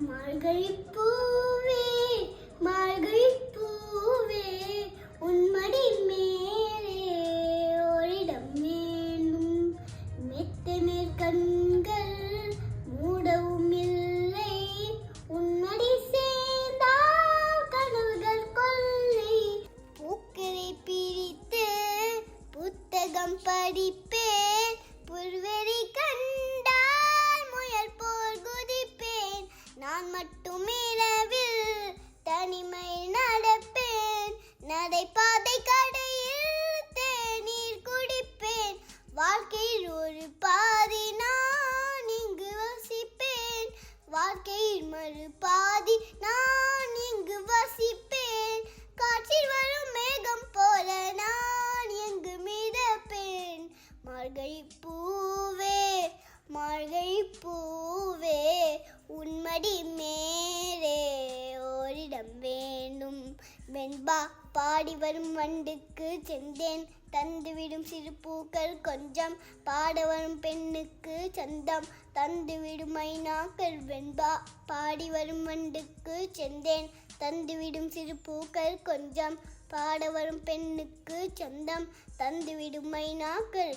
மார்கழிப் பூவே மார்கழிப் பூவே உன் மடி மேலே ஓரிடம் வேண்டும். மெத்தமேல் கண்கள் மூடவும் இல்லை, உன் மடி சேர்ந்தால் கனவுகள் கொள்ளை. பூக்களை பிரித்து புத்தகம் படிப்பேன், புல்வெளி கண்டால் முயல் போல் குதிப்பேன். நான் மட்டும் இரவில் தனிமை நடப்பேன், நடைபாதை கடையில் தேநீர் குடிப்பேன். வாழ்க்கையில் ஒரு பாதி நான் இங்கு வசிப்பேன், வாழ்க்கையில் மறு பாதி நான் இங்கு வசிப்பேன். காற்றில் வரும் மேகம் போல நான் எங்கு மிதப்பேன். மார்கழிப் பூவே மார்கழிப் பூவே உன் மடி மேலே ஓரிடம் வேண்டும். வெண்பா பாடி வரும் வண்டுக்கு செந்தேன் தந்துவிடும் சிறு பூக்கள் கொஞ்சம், பாட வரும் பெண்ணுக்கு சந்தம் தந்துவிடும் மைனாக்கள். வெண்பா பாடி வரும் வண்டுக்கு செந்தேன் தந்துவிடும் சிறு பூக்கள் கொஞ்சம், பாட வரும் பெண்ணுக்கு சந்தம் தந்துவிடும் மைனாக்கள்.